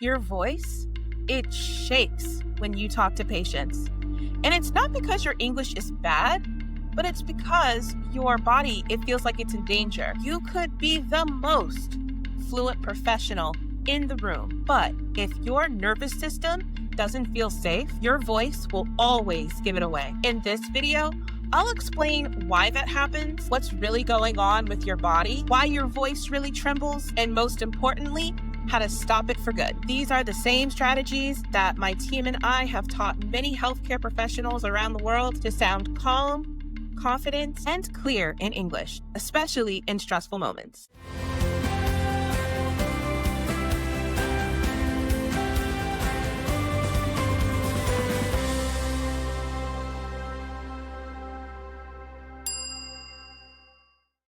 Your voice, it shakes when you talk to patients. And it's not because your English is bad, but it's because your body, it feels like it's in danger. You could be the most fluent professional in the room, but if your nervous system doesn't feel safe, your voice will always give it away. In this video, I'll explain why that happens, what's really going on with your body, why your voice really trembles, and most importantly, how to stop it for good. These are the same strategies that my team and I have taught many healthcare professionals around the world to sound calm, confident, and clear in English, especially in stressful moments.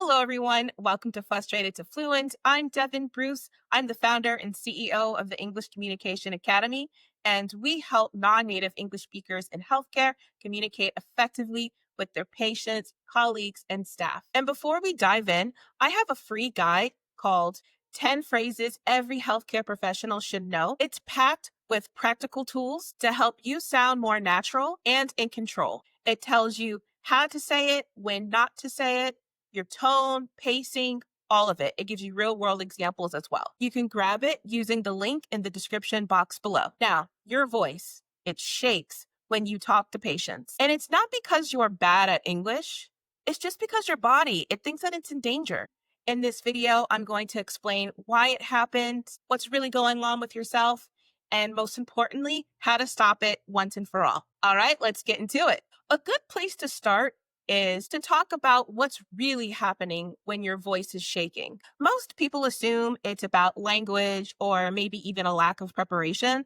Hello, everyone. Welcome to Frustrated to Fluent. I'm Devin Bruce. I'm the founder and CEO of the English Communication Academy, and we help non-native English speakers in healthcare communicate effectively with their patients, colleagues, and staff. And before we dive in, I have a free guide called 10 Phrases Every Healthcare Professional Should Know. It's packed with practical tools to help you sound more natural and in control. It tells you how to say it, when not to say it, your tone, pacing, all of it. It gives you real world examples as well. You can grab it using the link in the description box below. Now, your voice, it shakes when you talk to patients. And it's not because you're bad at English. It's just because your body, it thinks that it's in danger. In this video, I'm going to explain why it happened, what's really going on with yourself, and most importantly, how to stop it once and for all. All right, let's get into it. A good place to start is to talk about what's really happening when your voice is shaking. Most people assume it's about language or maybe even a lack of preparation,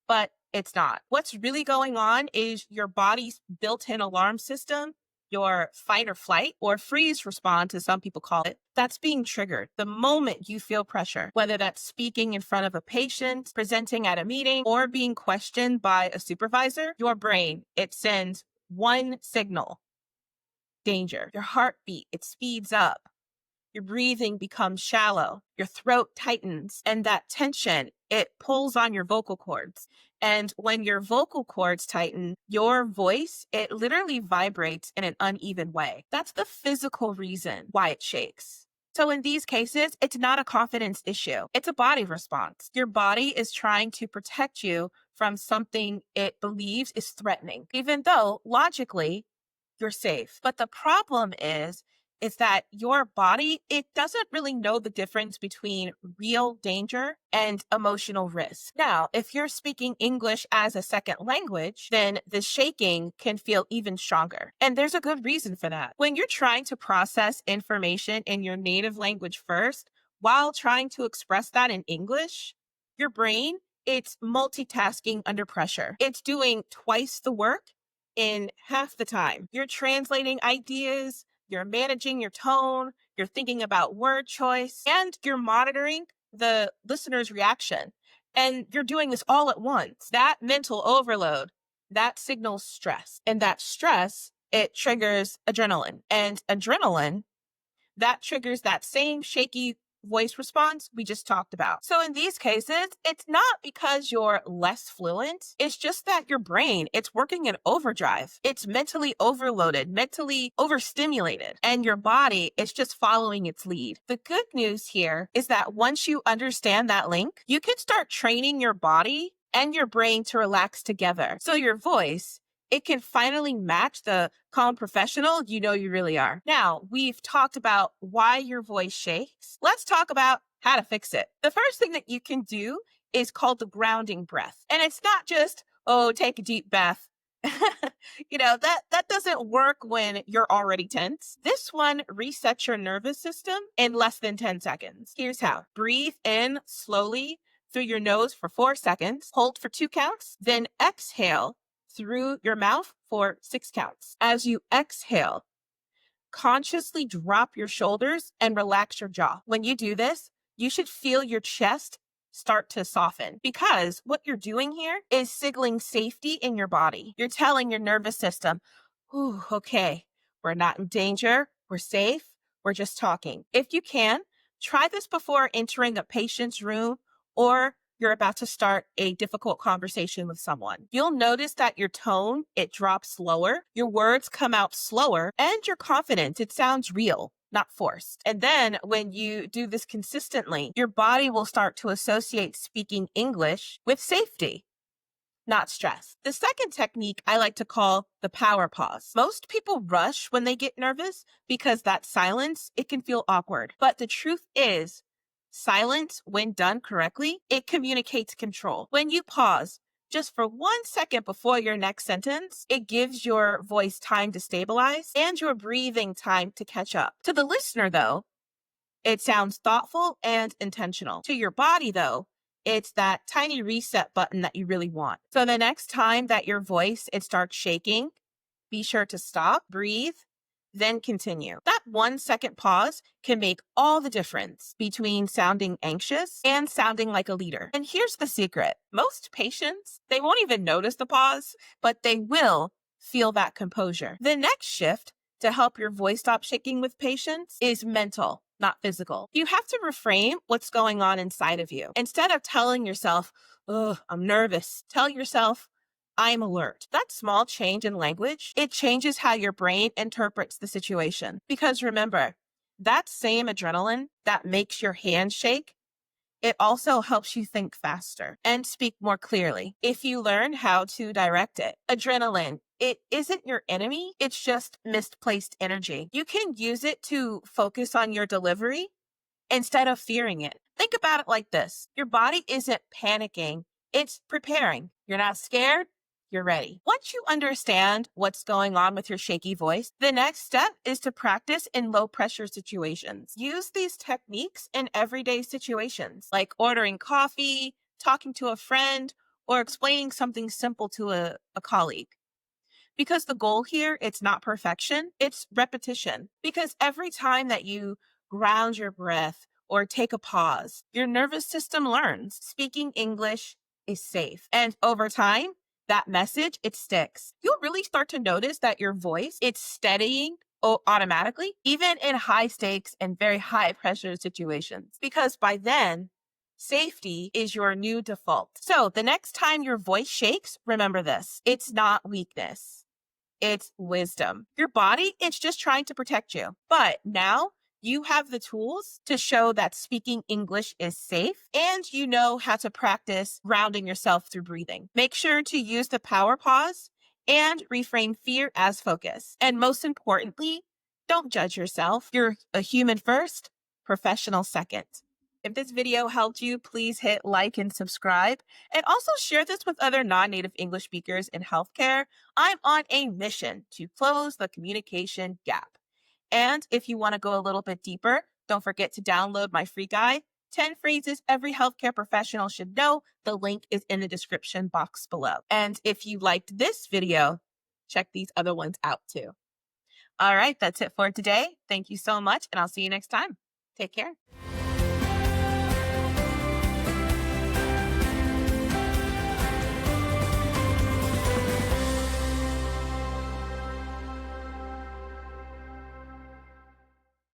but it's not. What's really going on is your body's built-in alarm system, your fight or flight or freeze response, as some people call it, that's being triggered the moment you feel pressure, whether that's speaking in front of a patient, presenting at a meeting, or being questioned by a supervisor. Your brain, it sends one signal: danger. Your heartbeat, it speeds up. Your breathing becomes shallow. Your throat tightens. And that tension, it pulls on your vocal cords. And when your vocal cords tighten, your voice, it literally vibrates in an uneven way. That's the physical reason why it shakes. So in these cases, it's not a confidence issue. It's a body response. Your body is trying to protect you from something it believes is threatening, even though logically, you're safe. But the problem is that your body, it doesn't really know the difference between real danger and emotional risk. Now, if you're speaking English as a second language, then the shaking can feel even stronger. And there's a good reason for that. When you're trying to process information in your native language first, while trying to express that in English, your brain, it's multitasking under pressure. It's doing twice the work in half the time. You're translating ideas, you're managing your tone, you're thinking about word choice, and you're monitoring the listener's reaction. And you're doing this all at once. That mental overload, that signals stress. And that stress, it triggers adrenaline. And adrenaline, that triggers that same shaky voice response we just talked about. So in these cases, it's not because you're less fluent. It's just that your brain, it's working in overdrive. It's mentally overloaded, mentally overstimulated, and your body is just following its lead. The good news here is that once you understand that link, you can start training your body and your brain to relax together. So your voice, it can finally match the calm professional you know you really are. Now, we've talked about why your voice shakes. Let's talk about how to fix it. The first thing that you can do is called the grounding breath. And it's not just, oh, take a deep breath. That doesn't work when you're already tense. This one resets your nervous system in less than 10 seconds. Here's how. Breathe in slowly through your nose for 4 seconds. Hold for 2 counts. Then exhale through your mouth for 6 counts. As you exhale, consciously drop your shoulders and relax your jaw. When you do this, you should feel your chest start to soften, because what you're doing here is signaling safety in your body. You're telling your nervous system, ooh, okay, we're not in danger, we're safe, we're just talking. If you can, try this before entering a patient's room or you're about to start a difficult conversation with someone. You'll notice that your tone, it drops lower, your words come out slower, and your confidence, it sounds real, not forced. And then when you do this consistently, your body will start to associate speaking English with safety, not stress. The second technique I like to call the power pause. Most people rush when they get nervous because that silence, it can feel awkward. But the truth is, silence, when done correctly, it communicates control. When you pause just for 1 second before your next sentence, it gives your voice time to stabilize and your breathing time to catch up. To the listener, though, it sounds thoughtful and intentional. To your body, though, it's that tiny reset button that you really want. So the next time that your voice, it starts shaking, be sure to stop, breathe, then continue. That 1 second pause can make all the difference between sounding anxious and sounding like a leader. And here's the secret. Most patients, they won't even notice the pause, but they will feel that composure. The next shift to help your voice stop shaking with patience is mental, not physical. You have to reframe what's going on inside of you. Instead of telling yourself, "Oh, I'm nervous," tell yourself, "I'm alert." That small change in language, it changes how your brain interprets the situation. Because remember, that same adrenaline that makes your hands shake, it also helps you think faster and speak more clearly if you learn how to direct it. Adrenaline, it isn't your enemy, it's just misplaced energy. You can use it to focus on your delivery instead of fearing it. Think about it like this. Your body isn't panicking, it's preparing. You're not scared, you're ready. Once you understand what's going on with your shaky voice, the next step is to practice in low pressure situations. Use these techniques in everyday situations, like ordering coffee, talking to a friend, or explaining something simple to a colleague. Because the goal here, it's not perfection, it's repetition. Because every time that you ground your breath or take a pause, your nervous system learns speaking English is safe. And over time, that message, it sticks. You'll really start to notice that your voice, it's steadying automatically, even in high stakes and very high pressure situations. Because by then, safety is your new default. So the next time your voice shakes, remember this. It's not weakness. It's wisdom. Your body, it's just trying to protect you. But now you have the tools to show that speaking English is safe and you know how to practice grounding yourself through breathing. Make sure to use the power pause and reframe fear as focus. And most importantly, don't judge yourself. You're a human first, professional second. If this video helped you, please hit like and subscribe. And also share this with other non-native English speakers in healthcare. I'm on a mission to close the communication gap. And if you want to go a little bit deeper, don't forget to download my free guide, 10 phrases every healthcare professional should know. The link is in the description box below. And if you liked this video, check these other ones out too. All right, that's it for today. Thank you so much, and I'll see you next time. Take care.